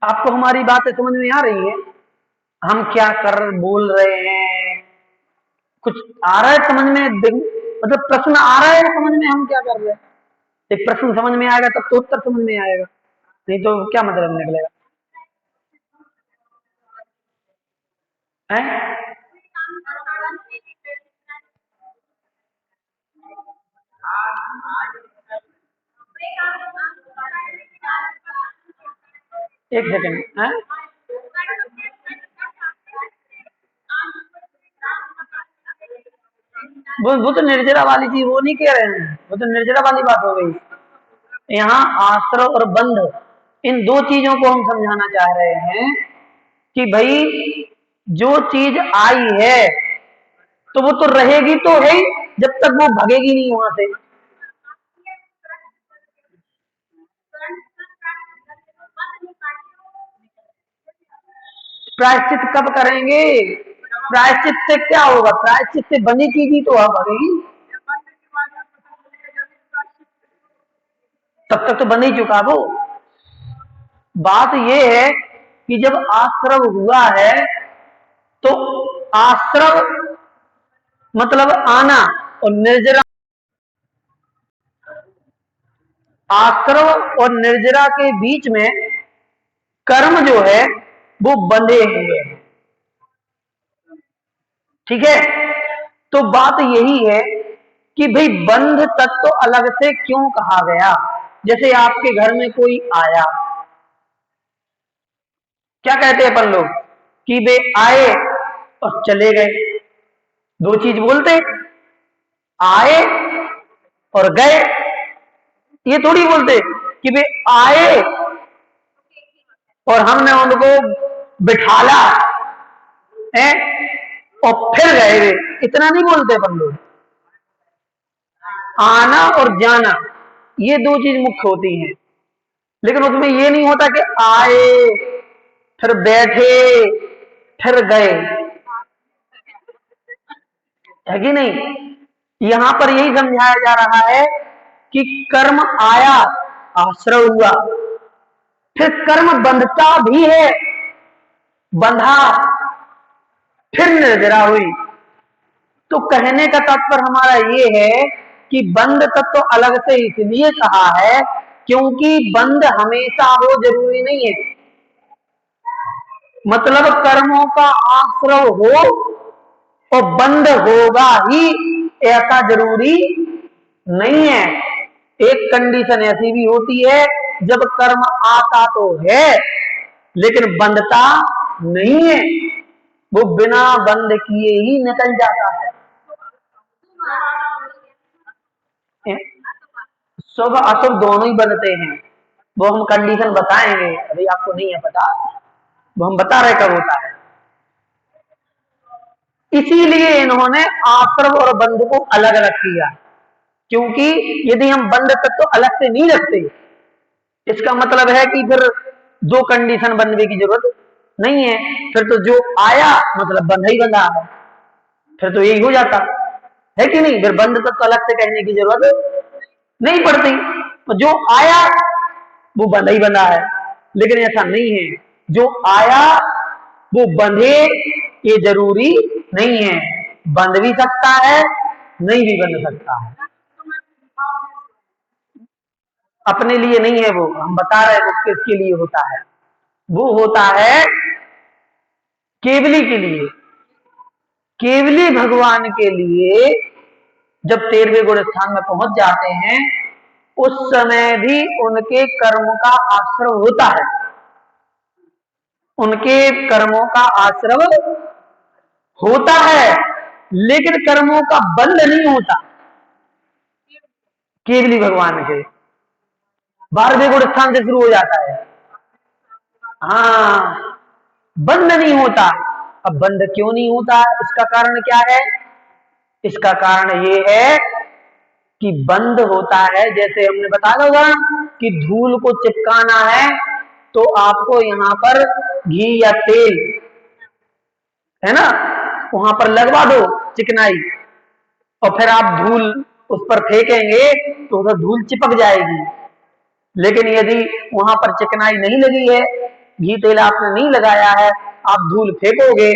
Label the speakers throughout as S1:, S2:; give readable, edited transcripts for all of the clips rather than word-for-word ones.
S1: आपको हमारी बातें समझ में आ रही है? हम क्या कर बोल रहे हैं? कुछ आ रहा है समझ में? मतलब प्रश्न आ रहा है समझ में, हम क्या कर रहे हैं? एक प्रश्न समझ में आएगा तब तो उत्तर समझ में आएगा, नहीं तो क्या मतलब निकलेगा? हैं? एक सेकंड। हैं? वो तो निर्जरा वाली चीज वो नहीं कह रहे हैं, वो तो निर्जरा वाली बात हो गई। यहाँ आश्रव और बंध, इन दो चीजों को हम समझाना चाह रहे हैं कि भाई जो चीज आई है तो वो तो रहेगी तो है ही, जब तक वो भगेगी नहीं वहां से। प्रायश्चित कब करेंगे? प्रायश्चित से क्या होगा? प्रायश्चित से बनी चीज ही तो अब भगेगी। तब तक तो बन ही चुका वो। बात ये है कि जब आश्रव हुआ है तो आश्रव मतलब आना, और निर्जरा, आश्रव और निर्जरा के बीच में कर्म जो है वो बंधे हुए हैं। ठीक है? तो बात यही है कि भाई बंध तत्व अलग से क्यों कहा गया? जैसे आपके घर में कोई आया, क्या कहते हैं अपन लोग कि वे आए और चले गए। दो चीज बोलते, आए और गए। ये थोड़ी बोलते कि वे आए और हमने उनको बिठाला है और फिर गए वे। इतना नहीं बोलते अपन लोग। आना और जाना ये दो चीज मुख्य होती हैं, लेकिन उसमें ये नहीं होता कि आए फिर बैठे फिर गए, है कि नहीं? यहां पर यही समझाया जा रहा है कि कर्म आया, आश्रय हुआ, फिर कर्म बंधता भी है, बंधा, फिर निर्जरा हुई। तो कहने का तात्पर्य हमारा ये है कि बंध तत्व तो अलग से इसलिए कहा है क्योंकि बंध हमेशा हो जरूरी नहीं है। मतलब कर्मों का आश्रय हो और बंध होगा ही ऐसा जरूरी नहीं है। एक कंडीशन ऐसी भी होती है जब कर्म आता तो है लेकिन बंधता नहीं है, वो बिना बंध किए ही निकल जाता है। शुभ अशुभ दोनों ही बनते हैं, वो हम कंडीशन बताएंगे, अभी आपको नहीं है पता, वो हम बता रहे कब होता है। इसीलिए इन्होंने आश्रव और बंध को अलग अलग किया, क्योंकि यदि हम बंध तत्व तो अलग से नहीं रखते, इसका मतलब है कि फिर दो कंडीशन बनने की जरूरत नहीं है। फिर तो जो आया मतलब बंधा ही बंधा है, फिर तो यही हो जाता है कि नहीं? फिर बंध तत्व तो अलग से कहने की जरूरत नहीं पड़ती, तो जो आया वो बंधा ही बंधा है। लेकिन ऐसा नहीं है, जो आया वो बंधे ये जरूरी नहीं है, बंध भी सकता है नहीं भी बंध सकता है। अपने लिए नहीं है, वो हम बता रहे हैं वो किसके लिए होता है। वो होता है केवली के लिए। केवली भगवान के लिए जब 13वें गुण स्थान में पहुंच जाते हैं उस समय भी उनके कर्मों का आश्रय होता है, उनके कर्मों का आश्रय होता है, लेकिन कर्मों का बंध नहीं होता। केवली भगवान के 12वें गुण स्थान से शुरू हो जाता है। हाँ, बंध नहीं होता। अब बंध क्यों नहीं होता, इसका कारण क्या है? इसका कारण ये है कि बंध होता है, जैसे हमने बताया होगा कि धूल को चिपकाना है तो आपको यहां पर घी या तेल है ना, वहां पर लगवा दो चिकनाई, और फिर आप धूल उस पर फेंकेंगे तो उधर धूल चिपक जाएगी। लेकिन यदि वहां पर चिकनाई नहीं लगी है घी तेल आपने नहीं लगाया है, आप धूल फेंकोगे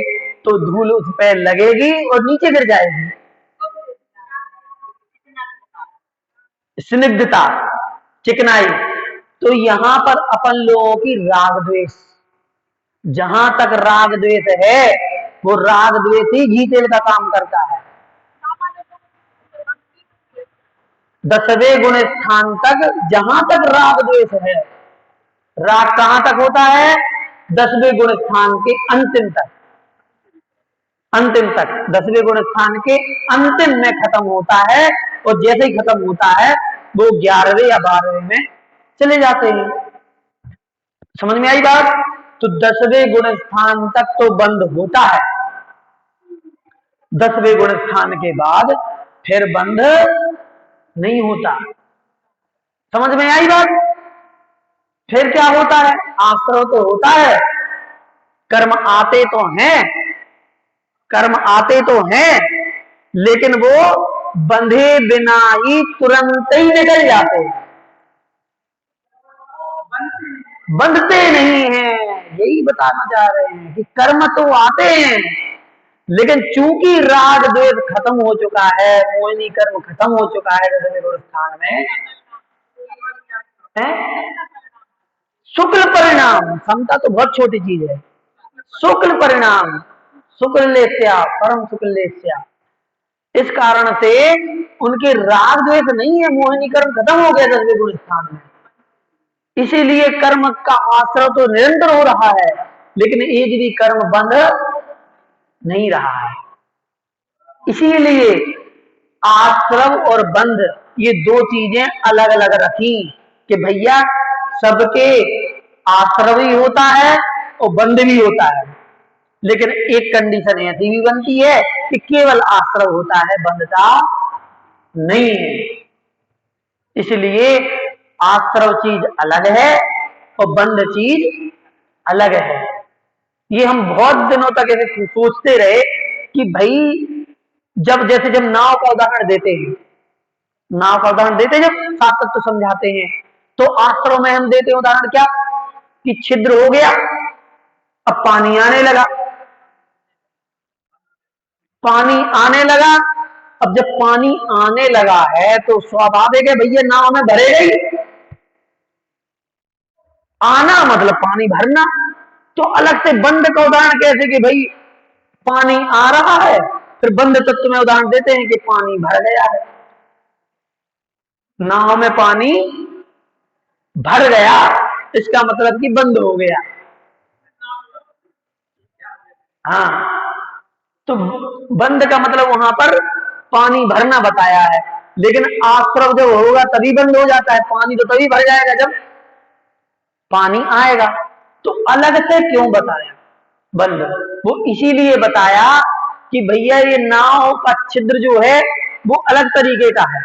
S1: तो धूल उस पे लगेगी और नीचे गिर जाएगी। स्निग्धता, चिकनाई। तो यहां पर अपन लोगों की राग द्वेष, जहां तक राग द्वेष है वो राग द्वेष ही घी तेल का काम करता है। 10वें गुण स्थान तक जहां तक राग द्वेष है, राग कहां तक होता है? 10वें गुण स्थान के अंतिम तक, अंतिम तक 10वें गुण स्थान के अंतिम में खत्म होता है, और जैसे ही खत्म होता है वो 11वें या 12वें में चले जाते हैं। समझ में आई बात? तो 10वें गुण स्थान तक तो बंद होता है, 10वें गुण स्थान के बाद फिर बंद नहीं होता। समझ में आई बात? फिर क्या होता है? आश्रव तो होता है, कर्म आते तो हैं, कर्म आते तो हैं, लेकिन वो बंधे बिना ही तुरंत ही निकल जाते हैं, बंधते नहीं हैं। यही बताना चाह रहे हैं कि कर्म तो आते हैं, लेकिन चूंकि राग द्वेष खत्म हो चुका है, मोहिनी कर्म खत्म हो चुका है 10वें गुण स्थान में, है शुक्ल परिणाम। समता तो बहुत छोटी चीज है। शुक्ल परिणाम, शुक्ल लेस्या परम शुक्ल लेस्या, इस कारण से उनके राग द्वेष नहीं है, मोहिनी कर्म खत्म हो गया 10वें गुण स्थान में। इसीलिए कर्म का आश्रय तो निरंतर हो रहा है, लेकिन एक भी कर्म बंद नहीं रहा है। इसीलिए आश्रव और बंध ये दो चीजें अलग अलग रखी कि भैया सबके आश्रव भी होता है और बंध भी होता है, लेकिन एक कंडीशन ऐसी भी बनती है कि केवल आश्रव होता है, बंधता नहीं है। इसलिए आश्रव चीज अलग है और बंध चीज अलग है। ये हम बहुत दिनों तक ऐसे सोचते रहे कि भाई जब जैसे जब नाव का उदाहरण देते हैं, नाव का उदाहरण देते हैं, जब सात तत्व समझाते हैं, तो आश्रव में हम देते हैं उदाहरण क्या कि छिद्र हो गया, अब पानी आने लगा, पानी आने लगा। अब जब पानी आने लगा है तो स्वाभाविक है भैया नाव में भरेगा ही, आना मतलब पानी भरना। तो अलग से बंद का उदाहरण कैसे कि भाई पानी आ रहा है, फिर बंद तत्व में उदाहरण देते हैं कि पानी भर गया है। नाव में पानी भर गया इसका मतलब कि बंद हो गया। हाँ, तो बंद का मतलब वहां पर पानी भरना बताया है, लेकिन आश्रव जब होगा तभी बंद हो जाता है, पानी तो तभी भर जाएगा जब पानी आएगा। तो अलग से क्यों बताया बंद? वो इसीलिए बताया कि भैया ये नाव का छिद्र जो है वो अलग तरीके का है।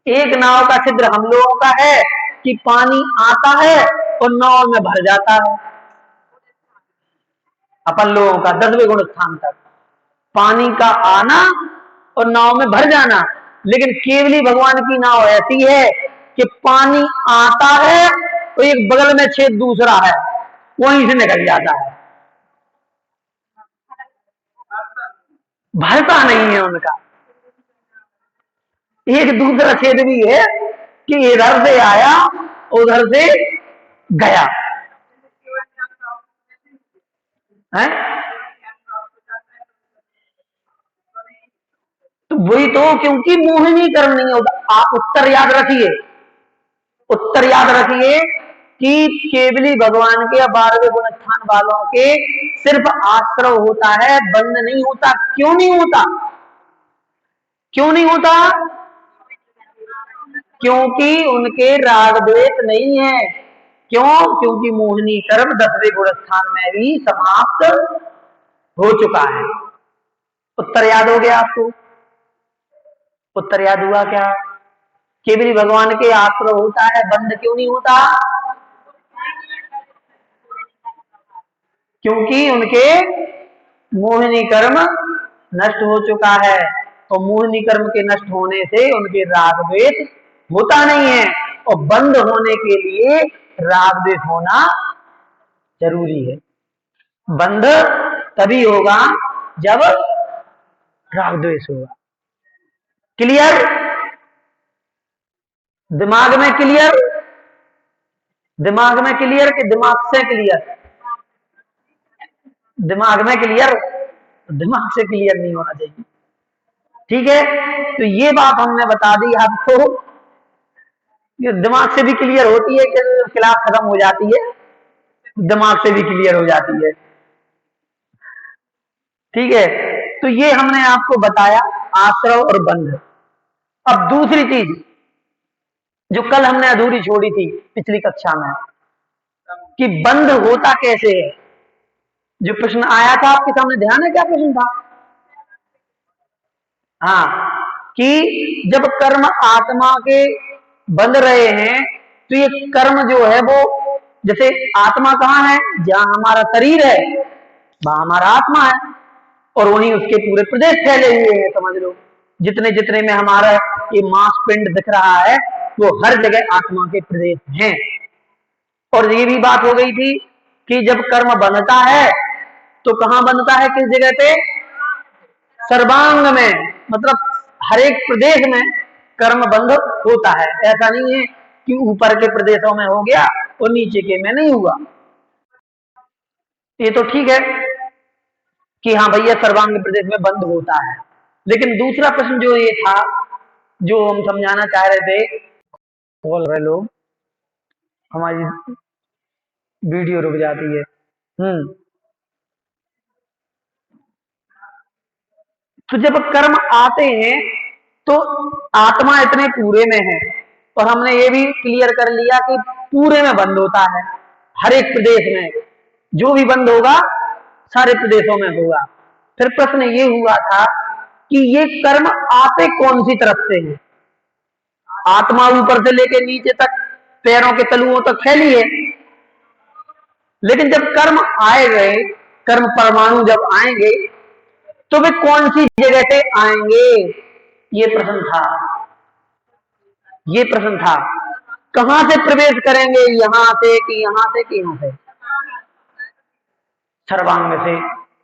S1: एक नाव का छिद्र हम लोगों का है कि पानी आता है और नाव में भर जाता है, अपन लोगों का 10वें गुण स्थान तक पानी का आना और नाव में भर जाना। लेकिन केवली भगवान की नाव ऐसी है कि पानी आता है तो एक बगल में छेद दूसरा है, वहीं से निकल जाता है, भरता नहीं है उनका। एक दूसरा छेद भी है कि इधर से आया उधर से गया है। तो वही तो, क्योंकि मोहिनी कर्म नहीं होता। आप उत्तर याद रखिए, उत्तर याद रखिए कि केवली भगवान के 12वें गुण स्थान वालों के सिर्फ आश्रव होता है, बंद नहीं होता। क्यों नहीं होता? क्यों नहीं होता? क्योंकि उनके राग द्वेष नहीं है। क्यों? क्योंकि मोहिनी कर्म 10वें गुण स्थान में भी समाप्त हो चुका है। उत्तर याद हो गया आपको? उत्तर याद हुआ क्या? केवली भगवान के आश्रय होता है, बंद क्यों नहीं होता? क्योंकि उनके मोहिनी कर्म नष्ट हो चुका है, और मोहिनी कर्म के नष्ट होने से उनके राग द्वेष होता नहीं है, और बंद होने के लिए राग द्वेष होना जरूरी है। बंध तभी होगा जब राग द्वेष होगा। क्लियर? दिमाग में क्लियर? दिमाग में क्लियर कि दिमाग से क्लियर? दिमाग में क्लियर, दिमाग से क्लियर नहीं होना चाहिए। ठीक है, तो ये बात हमने बता दी आपको। ये दिमाग से भी क्लियर होती है कि क्लास खत्म हो जाती है, दिमाग से भी क्लियर हो जाती है। ठीक है, तो ये हमने आपको बताया आश्रव और बंध। अब दूसरी चीज जो कल हमने अधूरी छोड़ी थी पिछली कक्षा में, कि बंध होता कैसे है। जो प्रश्न आया था आपके सामने, ध्यान है क्या प्रश्न था? हाँ, कि जब कर्म आत्मा के बंध रहे हैं तो ये कर्म जो है वो, जैसे आत्मा कहाँ है? जहां हमारा शरीर है वहां हमारा आत्मा है, और वहीं उसके पूरे प्रदेश फैले हुए हैं। समझ लो, जितने जितने में हमारा ये मांस पिंड दिख रहा है वो हर जगह आत्मा के प्रदेश हैं। और ये भी बात हो गई थी कि जब कर्म बनता है तो कहां बनता है, किस जगह पे? सर्वांग में, मतलब हर एक प्रदेश में कर्म बंध होता है। ऐसा नहीं है कि ऊपर के प्रदेशों में हो गया और नीचे के में नहीं हुआ। ये तो ठीक है कि हाँ भैया सर्वांग प्रदेश में बंद होता है, लेकिन दूसरा प्रश्न जो ये था, जो हम समझाना चाह रहे थे, बोल रहे लोग हमारी वीडियो रुक जाती है। तो जब कर्म आते हैं तो आत्मा इतने पूरे में है, और हमने ये भी क्लियर कर लिया कि पूरे में बंद होता है। हर एक प्रदेश में जो भी बंद होगा सारे प्रदेशों में होगा। फिर प्रश्न ये हुआ था कि ये कर्म आते कौन सी तरफ से हैं? आत्मा ऊपर से लेके नीचे तक पैरों के तलुओं तक फैली है, लेकिन जब कर्म आए गए, कर्म परमाणु जब आएंगे तो वे कौन सी जगह से आएंगे? ये प्रश्न था, ये प्रश्न था। कहां से प्रवेश करेंगे? यहां से कि यहां से कि यहां से? सर्वांग से।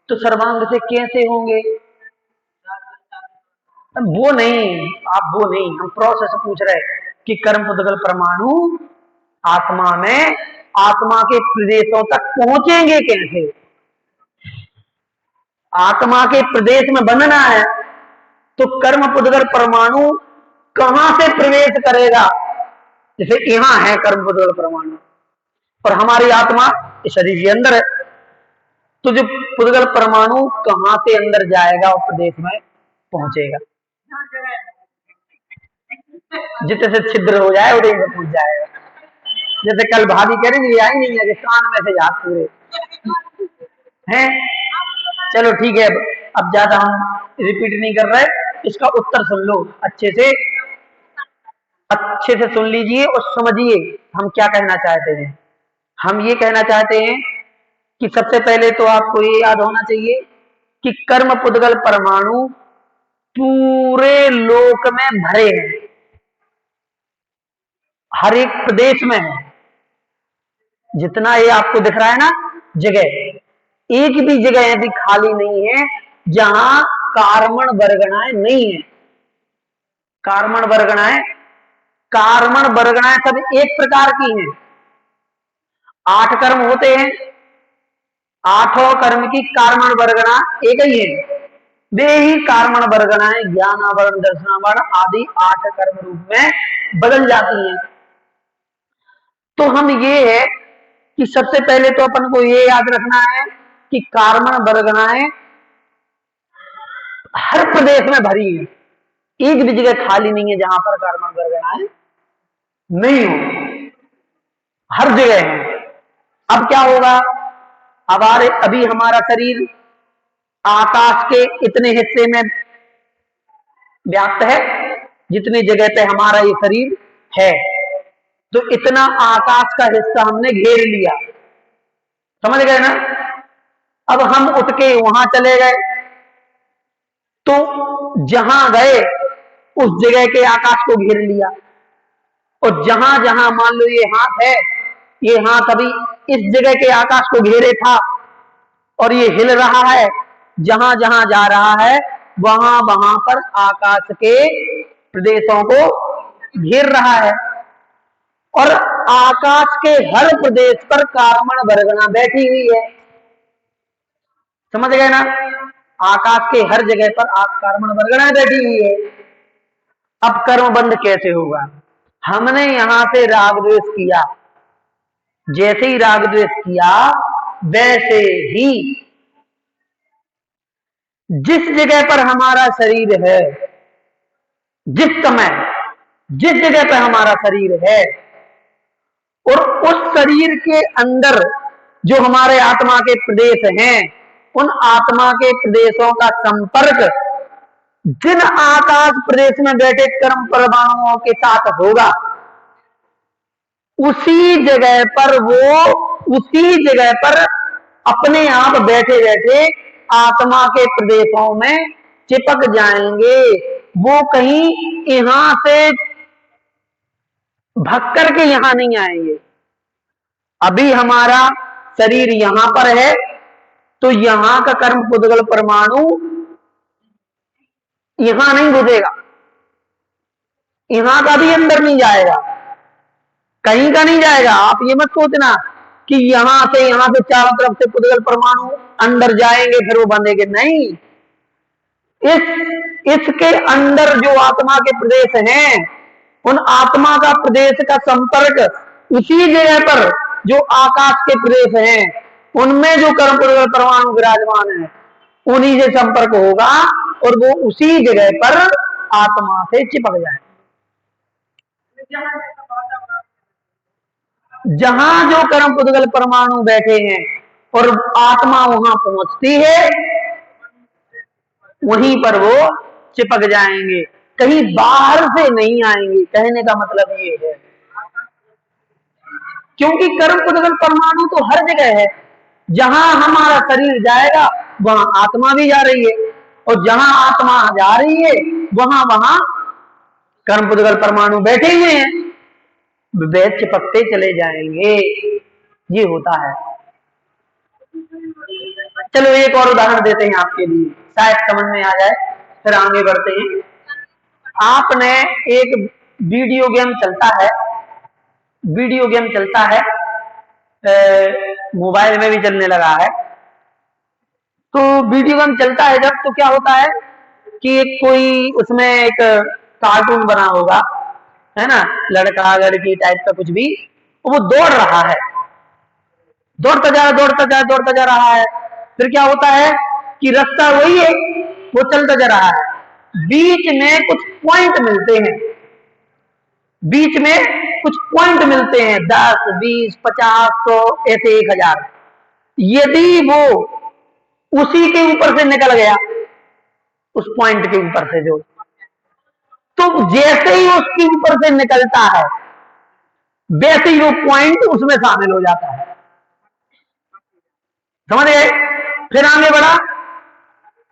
S1: तो सर्वांग से कैसे होंगे? वो नहीं, आप वो नहीं, हम प्रोसेस पूछ रहे कि कर्म पुद्गल परमाणु आत्मा में आत्मा के प्रदेशों तक पहुंचेंगे कैसे? आत्मा के प्रदेश में बनना है तो कर्म पुद्गल परमाणु कहां से प्रवेश करेगा? जैसे यहां है कर्म पुद्गल परमाणु और हमारी आत्मा इस शरीर के अंदर है, तो जो पुद्गल परमाणु कहां से अंदर जाएगा और प्रदेश में पहुंचेगा? जितने से छिद्र हो जाए उधर पहुंच जाएगा। जैसे कल भाभी कह रही आई नहीं है कि कान में से जा पूरे हैं। चलो ठीक है, अब ज्यादा हम रिपीट नहीं कर रहे, इसका उत्तर सुन लो अच्छे से, अच्छे से सुन लीजिए और समझिए हम क्या कहना चाहते हैं। हम ये कहना चाहते हैं कि सबसे पहले तो आपको ये याद होना चाहिए कि कर्म पुद्गल परमाणु पूरे लोक में भरे हैं, हर एक प्रदेश में है। जितना ये आपको दिख रहा है ना जगह, एक भी जगह ऐसी खाली नहीं है जहां कार्मण वर्गणाएं नहीं है। कार्मण वर्गणाएं, कार्मण वर्गणाएं सब एक प्रकार की हैं। 8 कर्म होते हैं, 8 कर्म की कार्मण वर्गणा एक ही है। वे ही कार्मण वर्गणाएं ज्ञानावरण दर्शनावरण आदि 8 कर्म रूप में बदल जाती हैं। तो हम ये है कि सबसे पहले तो अपन को ये याद रखना है कि कार्मण वर्गणाएं हर प्रदेश में भरी है, एक भी जगह खाली नहीं है जहां पर कार्मण वर्गणाएं नहीं हो, हर जगह है। अब क्या होगा? अब अभी हमारा शरीर आकाश के इतने हिस्से में व्याप्त है, जितनी जगह पे हमारा ये शरीर है, तो इतना आकाश का हिस्सा हमने घेर लिया, समझ गए ना? अब हम उठ के वहां चले गए, तो जहां गए उस जगह के आकाश को घेर लिया, और जहां जहां मान लो ये हाथ है, ये हाथ अभी इस जगह के आकाश को घेरे था और ये हिल रहा है, जहां जहां जा रहा है वहां वहां पर आकाश के प्रदेशों को घेर रहा है। और आकाश के हर प्रदेश पर कार्बन वर्गना बैठी हुई है। समझ गए ना? आकाश के हर जगह पर कार्बन वर्गना बैठी हुई है। अब कर्म बंध कैसे होगा? हमने यहां से राग द्वेष किया, जैसे ही राग द्वेष किया वैसे ही जिस जगह पर हमारा शरीर है, जिस समय जिस जगह पर हमारा शरीर है और उस शरीर के अंदर जो हमारे आत्मा के प्रदेश हैं, उन आत्मा के प्रदेशों का संपर्क जिन आकाश प्रदेश में बैठे कर्म परमाणुओं के साथ होगा, उसी जगह पर अपने आप बैठे बैठे आत्मा के प्रदेशों में चिपक जाएंगे। वो कहीं यहां से भाग करके यहां नहीं आएंगे। अभी हमारा शरीर यहां पर है तो यहां का कर्म पुद्गल परमाणु यहां नहीं घुसेगा, यहां का भी अंदर नहीं जाएगा, कहीं का नहीं जाएगा। आप ये मत सोचना कि यहां से चारों तरफ से पुद्गल परमाणु अंदर जाएंगे फिर वो बंधेंगे, नहीं। इसके अंदर जो आत्मा के प्रदेश हैं, उन आत्मा का प्रदेश का संपर्क उसी जगह पर जो आकाश के प्रदेश हैं, उनमें जो कर्म पुद्गल परमाणु विराजमान है, उन्हीं से संपर्क होगा और वो उसी जगह पर आत्मा से चिपक जाए। जहां जो कर्म पुद्गल परमाणु बैठे हैं और आत्मा वहां पहुंचती है, वहीं पर वो चिपक जाएंगे, कहीं बाहर से नहीं आएंगे। कहने का मतलब ये है, क्योंकि कर्म पुद्गल परमाणु तो हर जगह है। जहां हमारा शरीर जाएगा वहां आत्मा भी जा रही है, और जहां आत्मा जा रही है वहां वहां कर्म पुद्गल परमाणु बैठे हुए हैं, वे चिपकते चले जाएंगे। ये होता है। चलो एक और उदाहरण देते हैं आपके लिए, शायद समझ में आ जाए, फिर आगे बढ़ते हैं। आपने एक वीडियो गेम चलता है, मोबाइल में भी चलने लगा है। तो वीडियो गेम चलता है जब, तो क्या होता है कि कोई उसमें एक कार्टून बना होगा, है ना, लड़का लड़की टाइप का कुछ भी, वो दौड़ रहा है, दौड़ता जा रहा है। फिर क्या होता है कि रास्ता वही है, वो चलता जा रहा है, बीच में कुछ पॉइंट मिलते हैं, 10, 20, 50, 100, ऐसे 1000। यदि वो उसी के ऊपर से निकल गया, उस पॉइंट के ऊपर से जो, तो जैसे ही उसके ऊपर से निकलता है वैसे ही वो पॉइंट उसमें शामिल हो जाता है। समझ गए? फिर आगे बढ़ा,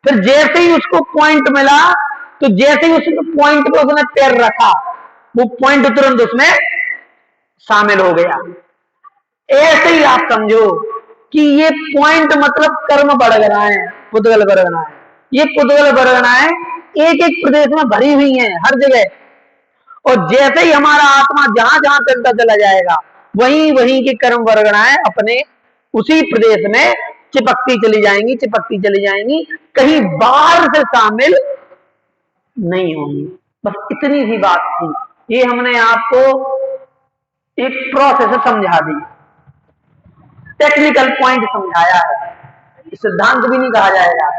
S1: फिर जैसे ही उसको पॉइंट मिला, तो जैसे ही उस पॉइंट पे उसने पैर रखा, वो पॉइंट तुरंत उसमें शामिल हो गया। ऐसे ही आप समझो कि ये पॉइंट मतलब कर्म वर्गनाएं, पुद्गल वर्गनाएं। ये पुद्गल वर्गनाएं एक एक प्रदेश में भरी हुई हैं हर जगह, और जैसे ही हमारा आत्मा जहां जहां चलता चला जाएगा, वहीं वहीं की कर्म वर्गनाएं अपने उसी प्रदेश में चिपकती चली जाएंगी, कहीं बाहर से शामिल नहीं होंगी। बस इतनी सी बात थी, ये हमने आपको एक प्रोसेस समझा दी, टेक्निकल पॉइंट समझाया है, सिद्धांत भी नहीं कहा जाएगा।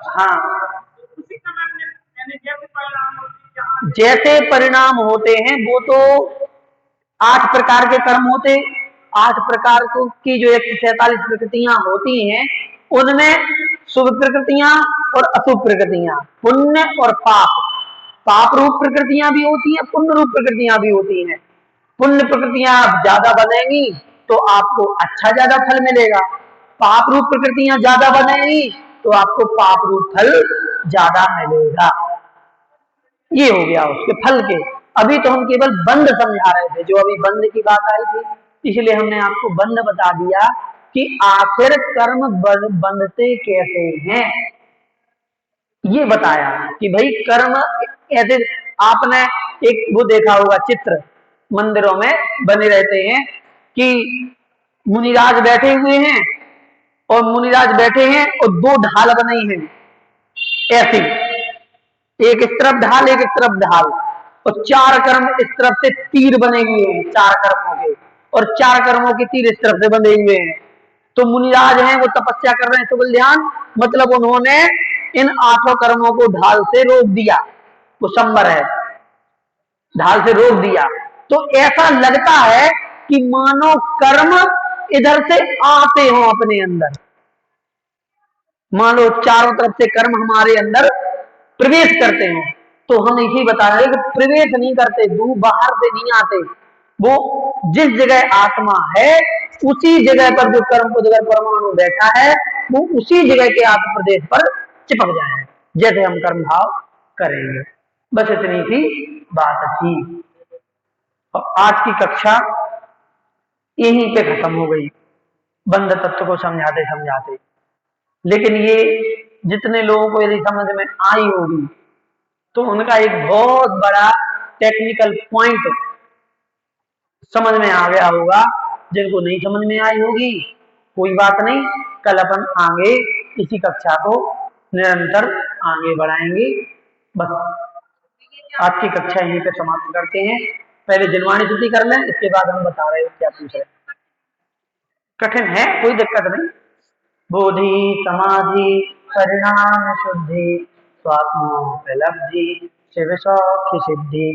S1: हाँ, जैसे परिणाम होते हैं वो तो 8 प्रकार के कर्म होते, 8 प्रकार की जो 147 प्रकृतियां होती हैं, उनमें शुभ प्रकृतियां और अशुभ प्रकृतियां, पुण्य और पाप रूप प्रकृतियां भी होती हैं, पुण्य रूप प्रकृतियां भी होती हैं। पुण्य प्रकृतियां ज्यादा बनेंगी तो आपको अच्छा ज्यादा फल मिलेगा, पाप रूप प्रकृतियां ज्यादा बनेंगी तो आपको पाप रूप फल ज्यादा मिलेगा। ये हो गया उसके फल के। अभी तो हम केवल बंध समझा रहे थे, जो अभी बंध की बात आई थी, इसलिए हमने आपको बंध बता दिया कि आखिर कर्म बंधते कैसे हैं। ये बताया कि भाई कर्म ऐसे, आपने एक वो देखा होगा चित्र मंदिरों में बने रहते हैं कि मुनिराज बैठे हुए हैं, और मुनिराज बैठे हैं और दो ढाल बनाई हैं ऐसी, एक इस तरफ ढाल एक इस तरफ ढाल, और चार कर्म इस तरफ से तीर बने हुए हैं चार कर्मों के, और चार कर्मों के तीर इस तरफ से बने हुए हैं। तो मुनिराज हैं वो तपस्या कर रहे हैं सुबल ध्यान, मतलब उन्होंने इन आठों कर्मों को ढाल से रोक दिया, वो संबर है, ढाल से रोक दिया। तो ऐसा लगता है कि मानो कर्म इधर से आते हो अपने अंदर, मान लो चारों तरफ से कर्म हमारे अंदर प्रवेश करते हो। तो हम इसी बता रहे हैं कि प्रवेश नहीं करते, बाहर से नहीं आते, वो जिस जगह आत्मा है उसी जगह पर जो कर्म को जगह परमाणु बैठा है, वो उसी जगह के आत्म प्रदेश पर चिपक जाए, जैसे हम कर्म भाव करेंगे। बस इतनी सी बात थी, और आज की कक्षा यहीं पे खत्म हो गई, बंध तत्व को समझाते समझाते। लेकिन ये जितने लोगों को यदि समझ में आई होगी, तो उनका एक बहुत बड़ा टेक्निकल पॉइंट समझ में आ गया होगा। जिनको नहीं समझ में आई होगी कोई बात नहीं, कल अपन आगे इसी कक्षा को निरंतर आगे बढ़ाएंगे। बस आज की कक्षा यहीं पे समाप्त करते हैं। पहले जिनवाणी शुद्धि कर लें, इसके बाद हम बता रहे हो क्या पूछ रहे हैं। कठिन है, कोई दिक्कत नहीं। बोधि समाधि परिणाम शुद्धि स्वात्मोपलब्धि शिव सौख्य सिद्धि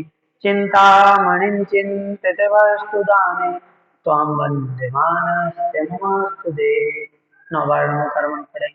S1: चिंतामणिं चिंतित वस्तु दाने त्वां वन्दे मानस्य नमस्तुते। नौ बार नमो कर्म करेंगे।